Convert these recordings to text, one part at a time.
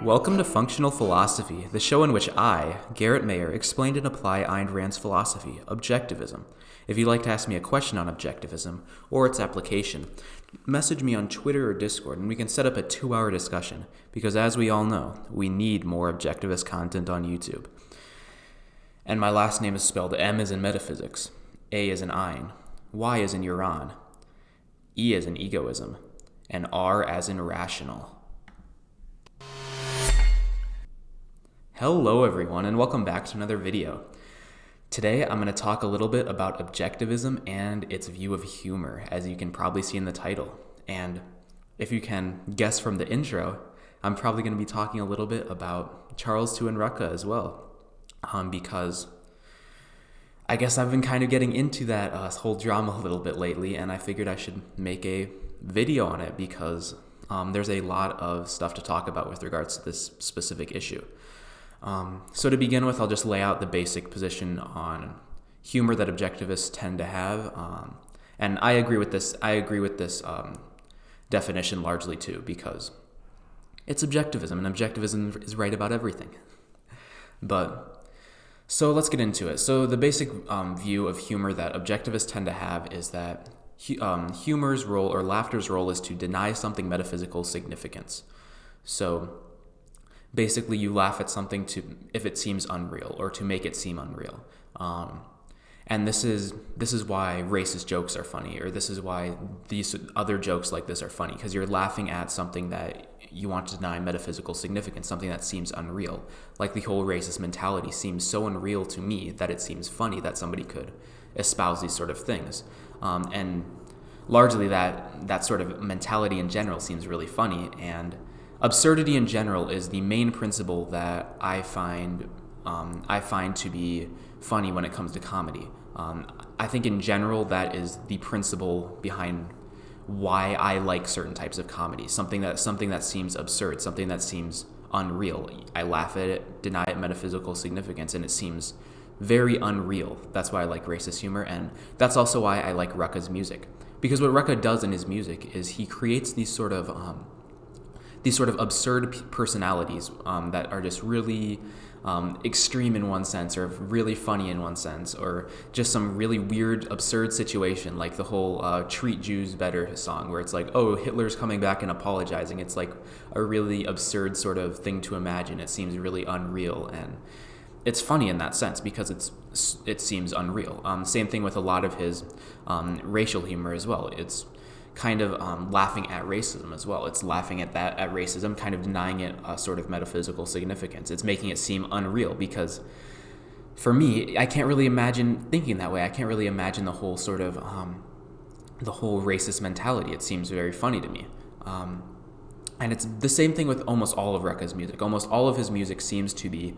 Welcome to Functional Philosophy, the show in which I, Garrett Mayer, explain and apply Ayn Rand's philosophy, Objectivism. If you'd like to ask me a question on Objectivism or its application, message me on Twitter or Discord and we can set up a 2-hour discussion, because as we all know, we need more Objectivist content on YouTube. And my last name is spelled M as in metaphysics, A as in Ayn, Y as in Uran, E as in egoism, and R as in rational. Hello everyone, and welcome back to another video. Today I'm going to talk a little bit about Objectivism and its view of humor, as you can probably see in the title. And if you can guess from the intro, I'm probably going to be talking a little bit about Charles II and Rucka as well, because I guess I've been kind of getting into that whole drama a little bit lately, and I figured I should make a video on it because there's a lot of stuff to talk about with regards to this specific issue. So to begin with, I'll just lay out the basic position on humor that Objectivists tend to have, and I agree with this. Definition largely too, because it's Objectivism, and Objectivism is right about everything. So let's get into it. So the basic view of humor that Objectivists tend to have is that humor's role or laughter's role is to deny something metaphysical significance. So basically, you laugh at something if it seems unreal, or to make it seem unreal. And this is why racist jokes are funny, or this is why these other jokes like this are funny, because you're laughing at something that you want to deny metaphysical significance, something that seems unreal. Like the whole racist mentality seems so unreal to me that it seems funny that somebody could espouse these sort of things. And largely that sort of mentality in general seems really funny, and absurdity in general is the main principle that I find to be funny when it comes to comedy. I think in general that is the principle behind why I like certain types of comedy. Something that seems absurd, something that seems unreal. I laugh at it, deny it metaphysical significance, and it seems very unreal. That's why I like racist humor, and that's also why I like Rucka's music. Because what Rucka does in his music is he creates these sort of absurd personalities that are just really extreme in one sense, or really funny in one sense, or just some really weird, absurd situation, like the whole Treat Jews Better song, where it's like, oh, Hitler's coming back and apologizing. It's like a really absurd sort of thing to imagine. It seems really unreal, and it's funny in that sense because it seems unreal. Same thing with a lot of his racial humor as well. It's kind of laughing at racism as well. It's laughing at racism, kind of denying it a sort of metaphysical significance. It's making it seem unreal, because for me, I can't really imagine thinking that way. I can't really imagine the whole sort of the whole racist mentality. It seems very funny to me. And it's the same thing with almost all of Rucka's music. Almost all of his music seems to be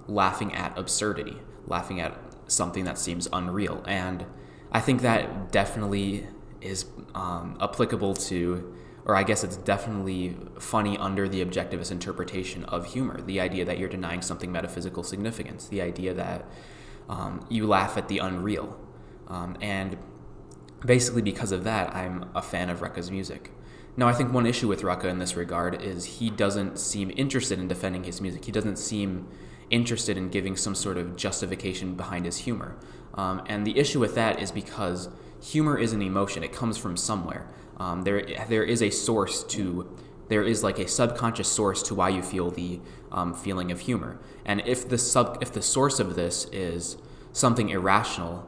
laughing at absurdity, laughing at something that seems unreal. And I think that definitely is applicable to, or I guess it's definitely funny under the objectivist interpretation of humor. The idea that you're denying something metaphysical significance, the idea that you laugh at the unreal. And basically because of that, I'm a fan of Rucka's music. Now, I think one issue with Rucka in this regard is he doesn't seem interested in defending his music. He doesn't seem interested in giving some sort of justification behind his humor. And the issue with that is because humor is an emotion. It comes from somewhere. There is a source to, there is like a subconscious source to why you feel the feeling of humor. And if the source of this is something irrational,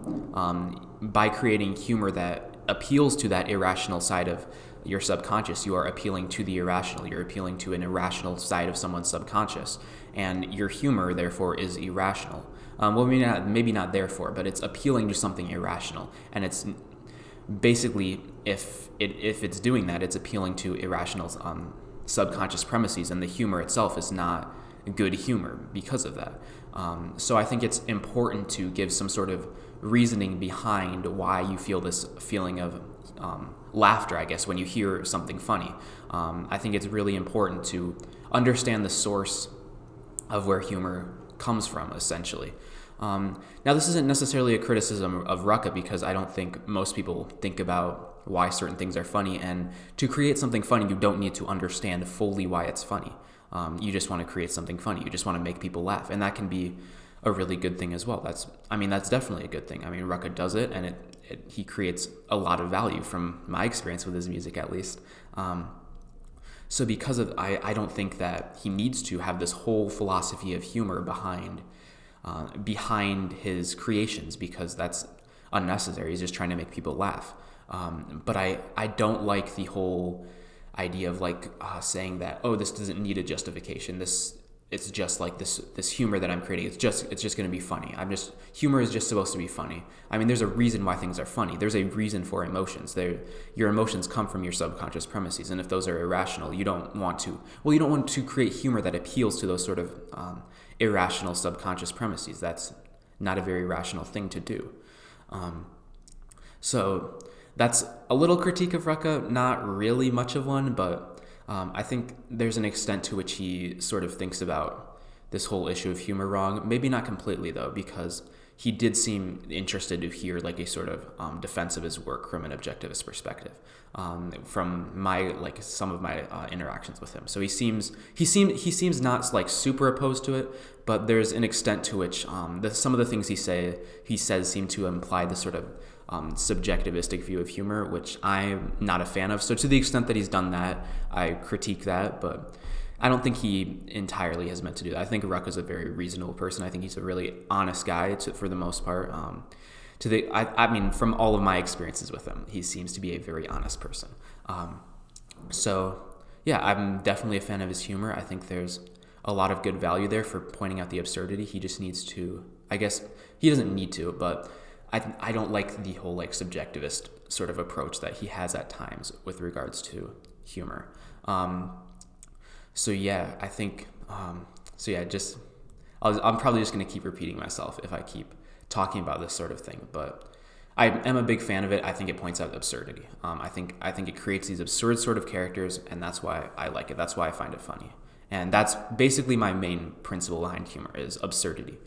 by creating humor that appeals to that irrational side of your subconscious, you are appealing to the irrational. You're appealing to an irrational side of someone's subconscious, and your humor therefore is irrational. Well, maybe not therefore, but it's appealing to something irrational, and it's basically, if it's doing that, it's appealing to irrational subconscious premises, and the humor itself is not good humor because of that. So I think it's important to give some sort of reasoning behind why you feel this feeling of laughter, I guess, when you hear something funny. I think it's really important to understand the source of where humor comes from, essentially. Now, this isn't necessarily a criticism of Rucka, because I don't think most people think about why certain things are funny, and to create something funny, you don't need to understand fully why it's funny. You just want to create something funny. You just want to make people laugh, and that can be a really good thing as well. That's definitely a good thing. I mean, Rucka does it, and he creates a lot of value from my experience with his music, at least. So because of, I don't think that he needs to have this whole philosophy of humor behind his creations, because that's unnecessary. He's just trying to make people laugh. But I don't like the whole idea of saying that, oh, this doesn't need a justification. It's just like this humor that I'm creating. It's just going to be funny. Humor is just supposed to be funny. I mean, there's a reason why things are funny. There's a reason for emotions. Your emotions come from your subconscious premises, and if those are irrational, you don't want to create humor that appeals to those sort of irrational subconscious premises. That's not a very rational thing to do. So that's a little critique of Rucka, not really much of one, but I think there's an extent to which he sort of thinks about this whole issue of humor wrong. Maybe not completely, though, because he did seem interested to hear a sort of defense of his work from an objectivist perspective, from some of my interactions with him. So he seems not super opposed to it, but there's an extent to which some of the things he says seem to imply this sort of subjectivistic view of humor, which I'm not a fan of. So to the extent that he's done that, I critique that, but I don't think he entirely has meant to do that. I think Rucka's a very reasonable person. I think he's a really honest guy for the most part. From all of my experiences with him, he seems to be a very honest person. So yeah, I'm definitely a fan of his humor. I think there's a lot of good value there for pointing out the absurdity. He just needs to, I guess he doesn't need to, but I don't like the whole subjectivist sort of approach that he has at times with regards to humor. So yeah, I think, I'm probably just going to keep repeating myself if I keep talking about this sort of thing, but I am a big fan of it. I think it points out absurdity. I think it creates these absurd sort of characters, and that's why I like it. That's why I find it funny. And that's basically my main principle behind humor, is absurdity.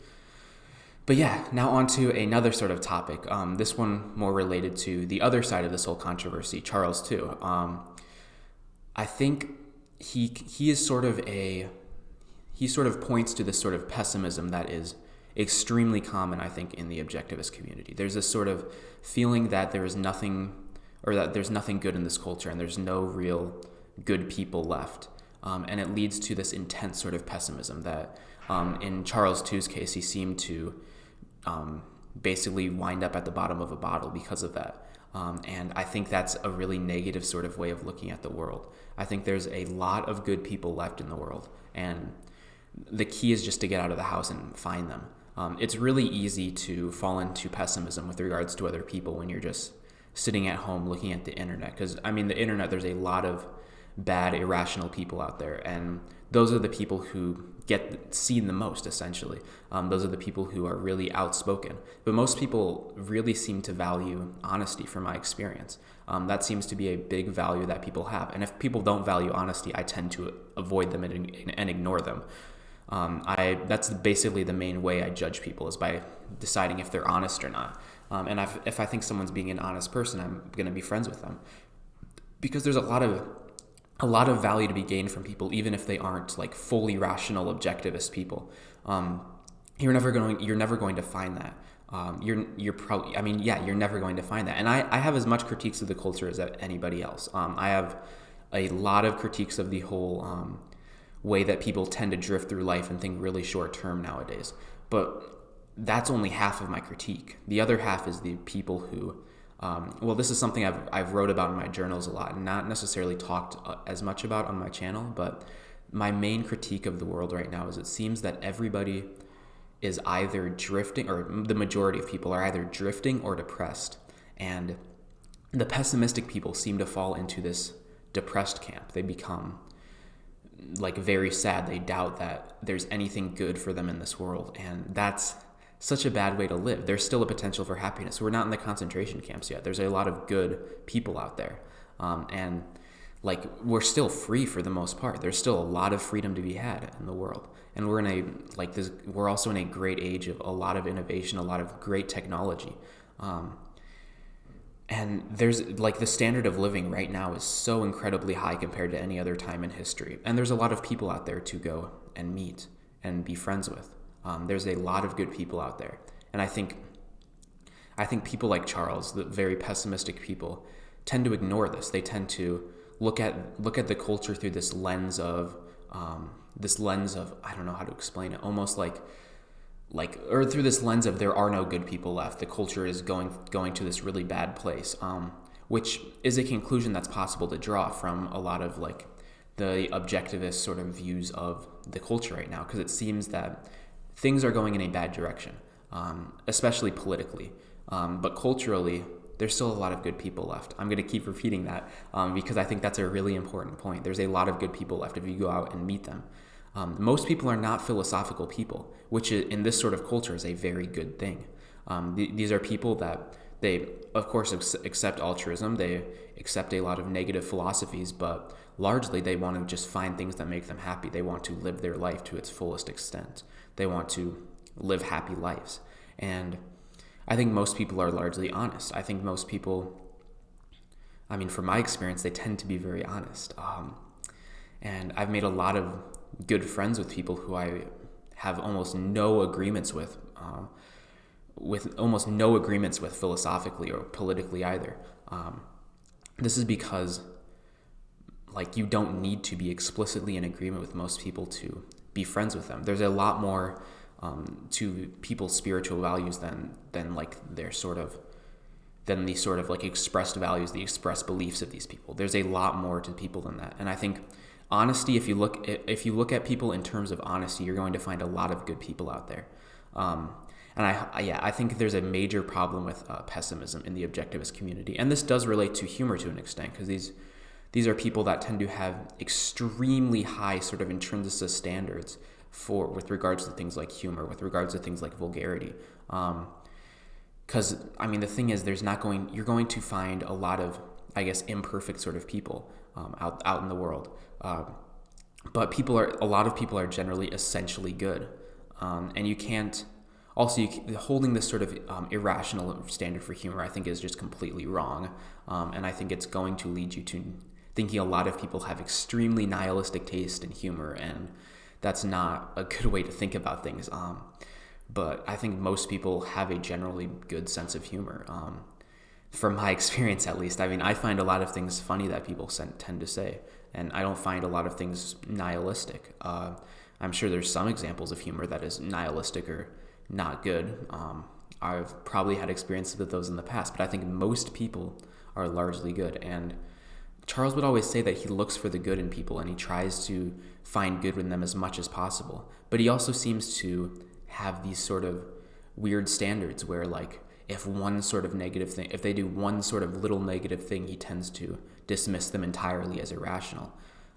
But yeah, now on to another sort of topic. This one more related to the other side of this whole controversy, Charles too. I think he is sort of points to this sort of pessimism that is extremely common, I think, in the objectivist community. There's this sort of feeling that there's nothing good in this culture, and there's no real good people left. And it leads to this intense sort of pessimism that, in Charles II's case, he seemed to basically wind up at the bottom of a bottle because of that. And I think that's a really negative sort of way of looking at the world. I think there's a lot of good people left in the world, and the key is just to get out of the house and find them. It's really easy to fall into pessimism with regards to other people when you're just sitting at home looking at the internet. Because, the internet, there's a lot of bad, irrational people out there, and those are the people who get seen the most, essentially. Those are the people who are really outspoken. But most people really seem to value honesty, from my experience. That seems to be a big value that people have. And if people don't value honesty, I tend to avoid them and ignore them. That's basically the main way I judge people, is by deciding if they're honest or not. And if I think someone's being an honest person, I'm going to be friends with them. Because there's a lot of value to be gained from people, even if they aren't fully rational objectivist people. You're never going to find that. You're never going to find that. And I have as much critiques of the culture as anybody else. I have a lot of critiques of the whole way that people tend to drift through life and think really short term nowadays. But that's only half of my critique. The other half is the people who, this is something I've wrote about in my journals a lot, and not necessarily talked as much about on my channel, but my main critique of the world right now is it seems that everybody is either drifting, or the majority of people are either drifting or depressed. And the pessimistic people seem to fall into this depressed camp. They become very sad. They doubt that there's anything good for them in this world, and that's such a bad way to live. There's still a potential for happiness. We're not in the concentration camps yet. There's a lot of good people out there. And we're still free for the most part. There's still a lot of freedom to be had in the world. And we're also in a great age of a lot of innovation, a lot of great technology. And there's like the standard of living right now is so incredibly high compared to any other time in history. And there's a lot of people out there to go and meet and be friends with. There's a lot of good people out there. And I think people like Charles, the very pessimistic people, tend to ignore this. They tend to look at the culture through this lens of I don't know how to explain it, almost like or through this lens of there are no good people left. The culture is going to this really bad place, which is a conclusion that's possible to draw from a lot of like the objectivist sort of views of the culture right now, because it seems that things are going in a bad direction, especially politically, but culturally there's still a lot of good people left. I'm going to keep repeating that because I think that's a really important point. There's a lot of good people left if you go out and meet them. Most people are not philosophical people, which in this sort of culture is a very good thing. These are people that they, of course, accept altruism. They accept a lot of negative philosophies, but largely they want to just find things that make them happy. They want to live their life to its fullest extent. They want to live happy lives. And I think most people are largely honest. I think most people, I mean, from my experience, they tend to be very honest. And I've made a lot of good friends with people who I have almost no agreements with almost no agreements with philosophically or politically either. This is because, like, you don't need to be explicitly in agreement with most people to be friends with them. There's a lot more to people's spiritual values than like their sort of than the sort of like expressed values, the expressed beliefs of these people. There's a lot more to people than that, and I think honesty. If you look at people in terms of honesty, you're going to find a lot of good people out there. And I think there's a major problem with pessimism in the objectivist community, and this does relate to humor to an extent, because these are people that tend to have extremely high sort of intrinsic standards with regards to things like humor, with regards to things like vulgarity. Because I mean, the thing is, you're going to find a lot of, I guess, imperfect sort of people out in the world, but a lot of people are generally essentially good, and you can't. Also, holding this sort of irrational standard for humor, I think, is just completely wrong, and I think it's going to lead you to thinking a lot of people have extremely nihilistic taste in humor, and that's not a good way to think about things. But I think most people have a generally good sense of humor. From my experience, at least, I mean, I find a lot of things funny that people tend to say, and I don't find a lot of things nihilistic. I'm sure there's some examples of humor that is nihilistic or not good. I've probably had experiences with those in the past, but I think most people are largely good. And Charles would always say that he looks for the good in people and he tries to find good in them as much as possible. But he also seems to have these sort of weird standards where, like, if one sort of negative thing, if they do one sort of little negative thing, he tends to dismiss them entirely as irrational.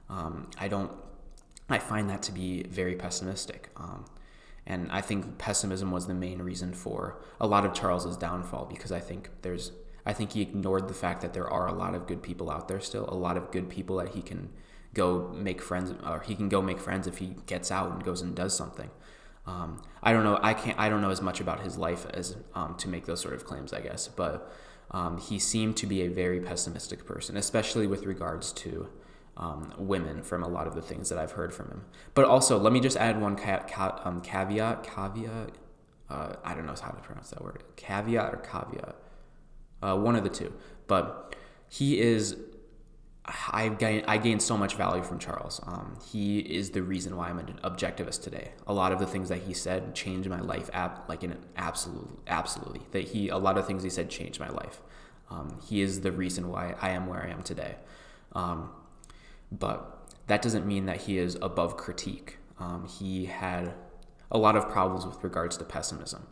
I find that to be very pessimistic. And I think pessimism was the main reason for a lot of Charles's downfall, because I think he ignored the fact that there are a lot of good people out there still, a lot of good people that he can go make friends, or he can go make friends if he gets out and goes and does something. I don't know. I don't know as much about his life as to make those sort of claims, I guess. But he seemed to be a very pessimistic person, especially with regards to women, from a lot of the things that I've heard from him. But also, let me just add one caveat. I don't know how to pronounce that word. Caveat or caveat. One of the two. But he is. I gained so much value from Charles. He is the reason why I'm an objectivist today. A lot of the things that he said changed my life, absolutely. A lot of things he said changed my life. He is the reason why I am where I am today. But that doesn't mean that he is above critique. He had a lot of problems with regards to pessimism,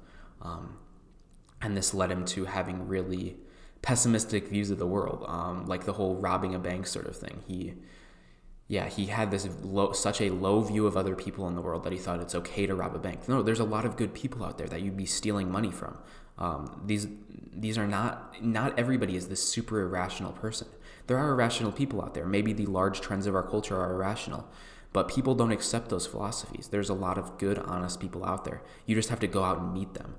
and this led him to having really pessimistic views of the world, like the whole robbing a bank sort of thing. He had this such a low view of other people in the world that he thought it's okay to rob a bank. No, there's a lot of good people out there that you'd be stealing money from. These are not everybody is this super irrational person. There are irrational people out there. Maybe the large trends of our culture are irrational, but people don't accept those philosophies. There's a lot of good, honest people out there. You just have to go out and meet them.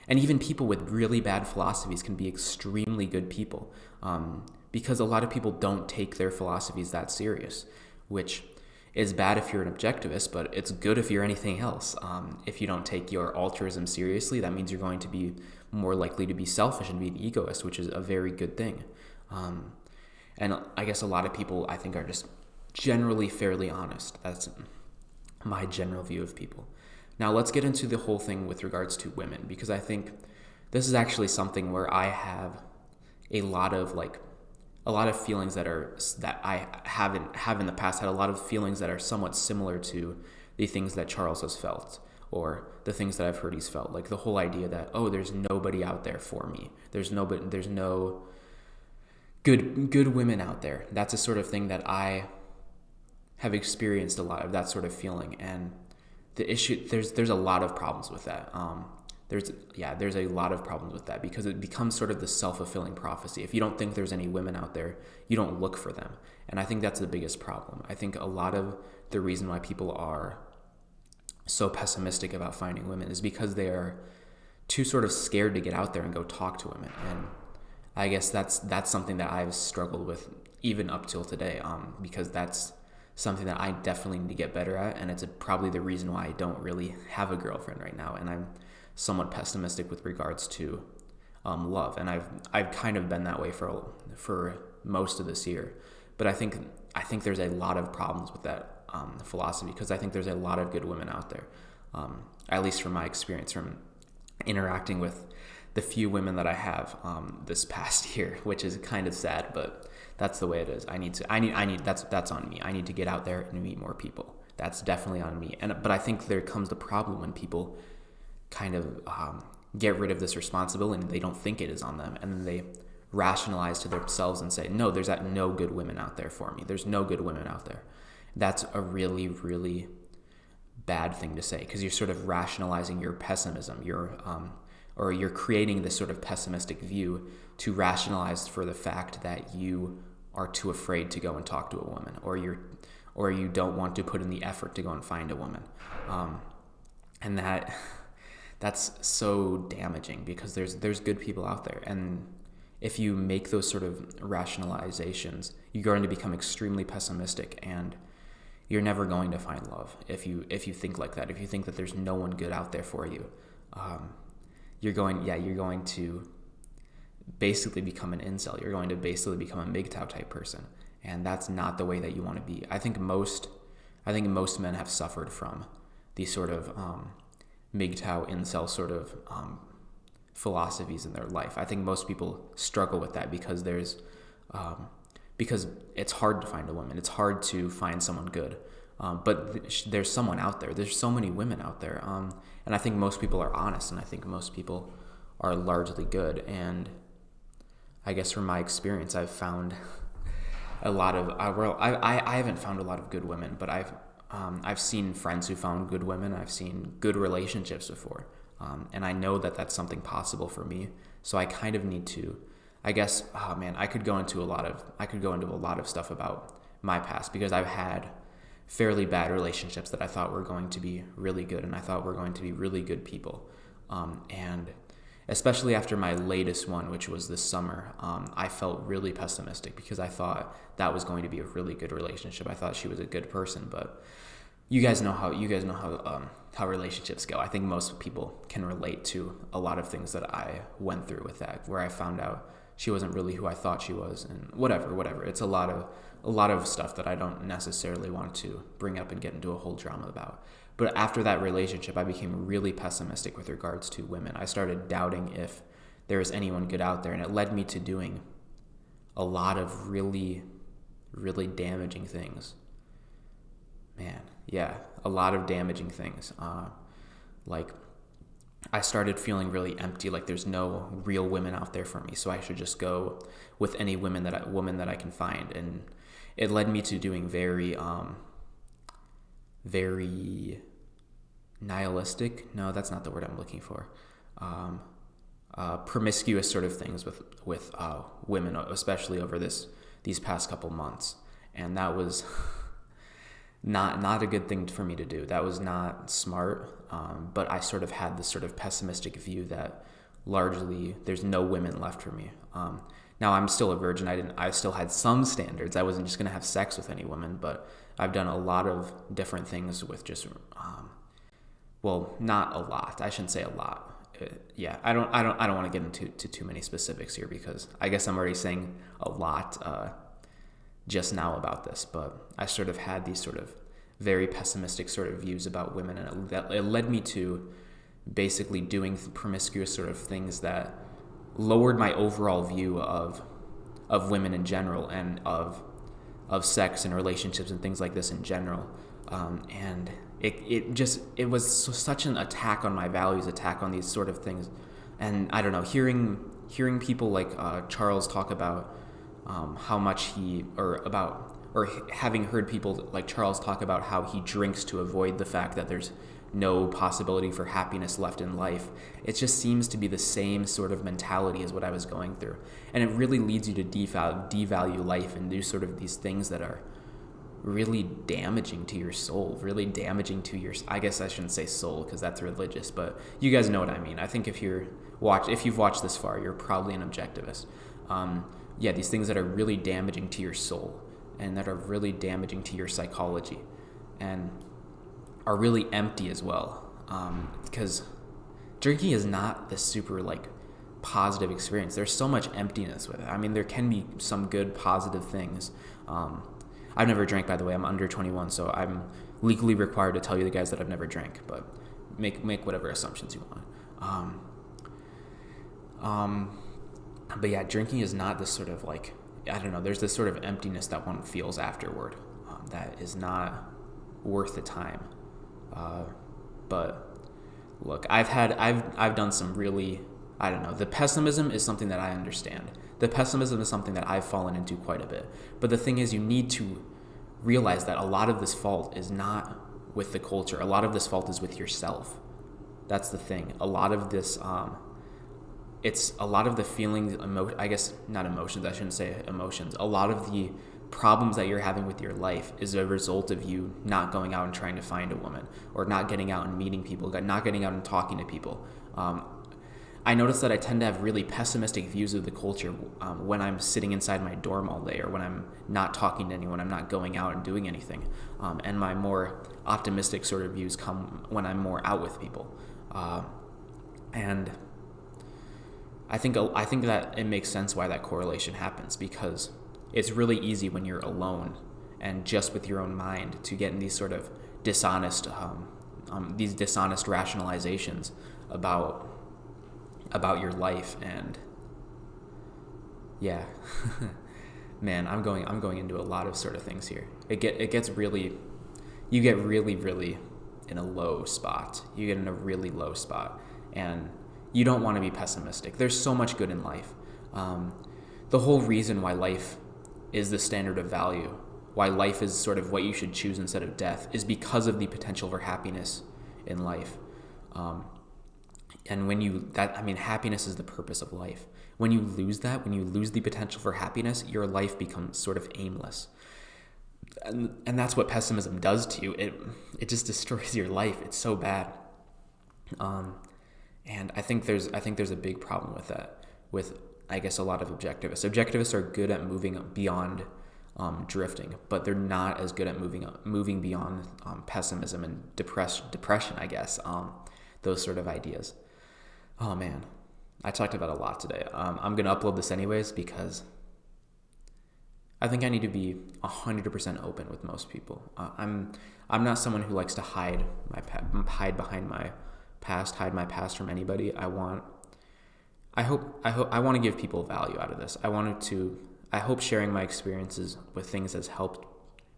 And even people with really bad philosophies can be extremely good people, because a lot of people don't take their philosophies that serious, which is bad if you're an objectivist, but it's good if you're anything else. If you don't take your altruism seriously, that means you're going to be more likely to be selfish and be an egoist, which is a very good thing. And I guess a lot of people, I think, are just generally fairly honest. That's my general view of people. Now let's get into the whole thing with regards to women, because I think this is actually something where I have a lot of feelings that I have in the past had a lot of feelings that are somewhat similar to the things that Charles has felt, or the things that I've heard he's felt. Like the whole idea that, oh, there's nobody out there for me. There's no good women out there. That's a sort of thing that I have experienced a lot of, that sort of feeling. And the issue, there's a lot of problems with that. There's a lot of problems with that, because it becomes sort of the self-fulfilling prophecy. If you don't think there's any women out there, you don't look for them. And I think that's the biggest problem. I think a lot of the reason why people are so pessimistic about finding women is because they are too sort of scared to get out there and go talk to women. And I guess that's something that I've struggled with even up till today, because that's something that I definitely need to get better at, and it's probably the reason why I don't really have a girlfriend right now, and I'm somewhat pessimistic with regards to love, and I've kind of been that way for most of this year. But I think there's a lot of problems with that philosophy, because I think there's a lot of good women out there, at least from my experience from interacting with the few women that I have this past year, which is kind of sad, but that's the way it is. That's on me. I need to get out there and meet more people. That's definitely on me. But I think there comes the problem when people kind of get rid of this responsibility and they don't think it is on them, and then they rationalize to themselves and say, no, there's no good women out there for me. There's no good women out there. That's a really, really bad thing to say, because you're sort of rationalizing your pessimism. You're creating this sort of pessimistic view to rationalize for the fact that you are too afraid to go and talk to a woman, or you don't want to put in the effort to go and find a woman. And that's so damaging, because there's good people out there, and if you make those sort of rationalizations, you're going to become extremely pessimistic, and you're never going to find love if you think like that. If you think that there's no one good out there for you, you're going to basically become an incel. You're going to basically become a MGTOW type person, and that's not the way that you want to be. I think most men have suffered from these sort of MGTOW incel sort of philosophies in their life. I think most people struggle with that because because it's hard to find a woman. It's hard to find someone good. But there's someone out there. There's so many women out there. And I think most people are honest, and I think most people are largely good. And I guess from my experience, I've found a lot of, I haven't found a lot of good women, but I've seen friends who found good women. I've seen good relationships before. And I know that that's something possible for me. So I kind of need to, I guess, I could go into a lot of stuff about my past, because I've had fairly bad relationships that I thought were going to be really good, and I thought were going to be really good people. And especially after my latest one, which was this summer, I felt really pessimistic, because I thought that was going to be a really good relationship. I thought she was a good person, but you guys know how relationships go. I think most people can relate to a lot of things that I went through with that, where I found out she wasn't really who I thought she was, and whatever. It's a lot of stuff that I don't necessarily want to bring up and get into a whole drama about. But after that relationship, I became really pessimistic with regards to women. I started doubting if there was anyone good out there, and it led me to doing a lot of really, really damaging things. A lot of damaging things. Like, I started feeling really empty, like there's no real women out there for me, so I should just go with any woman that I can find. And it led me to doing very nihilistic, no, that's not the word I'm looking for, promiscuous sort of things with women, especially over these past couple months. And that was not a good thing for me to do. That was not smart, but I sort of had this sort of pessimistic view that largely there's no women left for me. Now I'm still a virgin. I still had some standards. I wasn't just gonna have sex with any woman, but I've done a lot of different things with just, well, not a lot. I shouldn't say a lot. Yeah, I don't want to get into too many specifics here because I guess I'm already saying a lot just now about this. But I sort of had these sort of very pessimistic sort of views about women, and it led me to basically doing promiscuous sort of things that lowered my overall view of women in general and of sex and relationships and things like this in general. And it was such an attack on my values, attack on these sort of things. And I don't know, hearing people like Charles talk about how much having heard people like Charles talk about how he drinks to avoid the fact that there's no possibility for happiness left in life. It just seems to be the same sort of mentality as what I was going through. And it really leads you to devalue life and do sort of these things that are really damaging to your soul, really damaging to your, I guess I shouldn't say soul because that's religious, but you guys know what I mean. I think if you've watched this far, you're probably an objectivist. Yeah, these things that are really damaging to your soul and that are really damaging to your psychology and are really empty as well. Because drinking is not this super like positive experience. There's so much emptiness with it. I mean, there can be some good positive things. I've never drank, by the way. I'm under 21, so I'm legally required to tell you the guys that I've never drank, but make whatever assumptions you want. But yeah, drinking is not this sort of like, I don't know, there's this sort of emptiness that one feels afterward that is not worth the time. But look, I've done some really, I don't know, the pessimism is something that I understand. The pessimism is something that I've fallen into quite a bit. But the thing is, you need to realize that a lot of this fault is not with the culture. A lot of this fault is with yourself. That's the thing. A lot of this, it's a lot of the feelings, I guess not emotions, I shouldn't say emotions. A lot of the problems that you're having with your life is a result of you not going out and trying to find a woman, or not getting out and meeting people, not getting out and talking to people. I notice that I tend to have really pessimistic views of the culture when I'm sitting inside my dorm all day, or when I'm not talking to anyone, I'm not going out and doing anything. And my more optimistic sort of views come when I'm more out with people. And I think that it makes sense why that correlation happens, because it's really easy when you're alone and just with your own mind to get in these sort of dishonest rationalizations about your life. And yeah, man, I'm going into a lot of sort of things here. You get really in a low spot. You get in a really low spot, and you don't want to be pessimistic. There's so much good in life. The whole reason why life is the standard of value, why life is sort of what you should choose instead of death, is because of the potential for happiness in life. And happiness is the purpose of life. When you lose that, when you lose the potential for happiness, your life becomes sort of aimless. And that's what pessimism does to you. It just destroys your life. It's so bad. And I think there's a big problem with that, with, I guess, a lot of objectivists. Objectivists are good at moving beyond drifting, but they're not as good at moving beyond pessimism and depression, I guess, those sort of ideas. Oh man, I talked about a lot today. I'm going to upload this anyways because I think I need to be 100% open with most people. I'm not someone who likes to hide behind my past, hide my past from anybody. I want to give people value out of this. I hope sharing my experiences with things has helped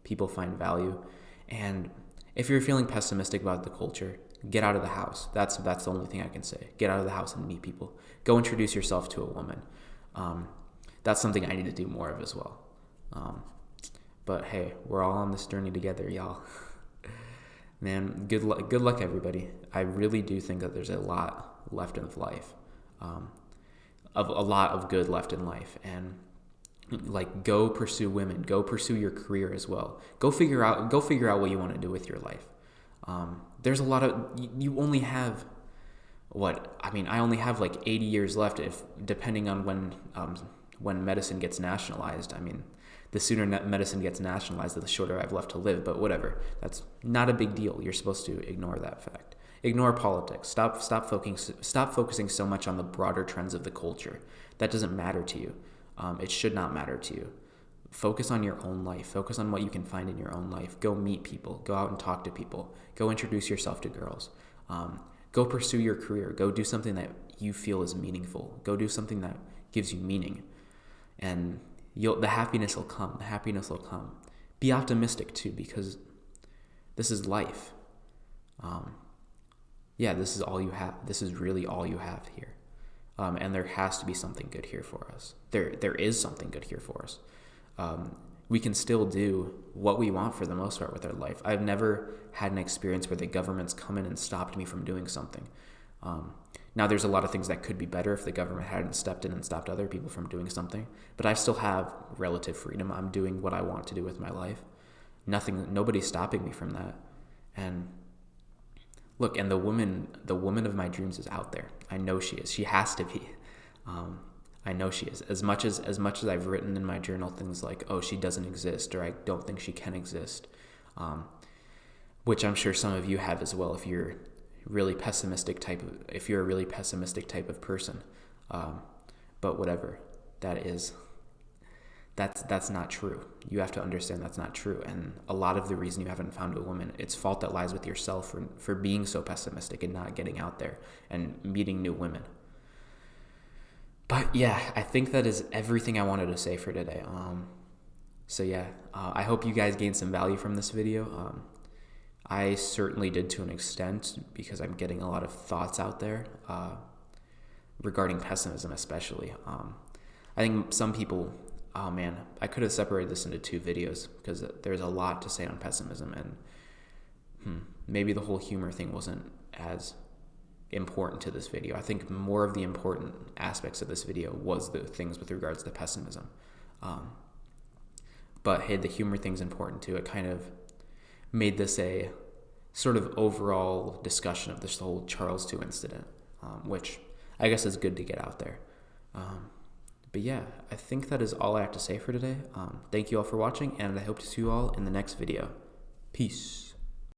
people find value. And if you're feeling pessimistic about the culture, get out of the house. That's the only thing I can say. Get out of the house and meet people. Go introduce yourself to a woman. That's something I need to do more of as well. But hey, we're all on this journey together, y'all. Man, good luck, everybody. I really do think that there's a lot left in life, a lot of good left in life, and like, go pursue women, go pursue your career as well. Go figure out what you want to do with your life. There's a lot of, you only have I only have like 80 years left, if depending on when medicine gets nationalized. I mean, the sooner medicine gets nationalized, the shorter I've left to live, but whatever. That's not a big deal. You're supposed to ignore that fact. Ignore politics. Stop focusing so much on the broader trends of the culture. That doesn't matter to you. It should not matter to you. Focus on your own life. Focus on what you can find in your own life. Go meet people. Go out and talk to people. Go introduce yourself to girls. Go pursue your career. Go do something that you feel is meaningful. Go do something that gives you meaning. And the happiness will come. The happiness will come. Be optimistic too, because this is life. This is all you have. This is really all you have here. And there has to be something good here for us. There is something good here for us. We can still do what we want for the most part with our life. I've never had an experience where the government's come in and stopped me from doing something. Now, there's a lot of things that could be better if the government hadn't stepped in and stopped other people from doing something. But I still have relative freedom. I'm doing what I want to do with my life. Nobody's stopping me from that. And look, and the woman of my dreams is out there. I know she is. She has to be. I know she is. As much as I've written in my journal things like, oh, she doesn't exist, or I don't think she can exist, which I'm sure some of you have as well. If you're a really pessimistic type of person, but whatever, that's not true. You have to understand that's not true. And a lot of the reason you haven't found a woman, it's fault that lies with yourself for being so pessimistic and not getting out there and meeting new women. But yeah, I think that is everything I wanted to say for today. I hope you guys gained some value from this video. I certainly did to an extent, because I'm getting a lot of thoughts out there regarding pessimism especially. I think some people, I could have separated this into 2 videos because there's a lot to say on pessimism, and maybe the whole humor thing wasn't as important to this video. I think more of the important aspects of this video was the things with regards to pessimism. But hey, the humor thing's important too. It kind of made this a sort of overall discussion of this whole Charles II incident, which I guess is good to get out there. But yeah, I think that is all I have to say for today. Thank you all for watching, and I hope to see you all in the next video. Peace.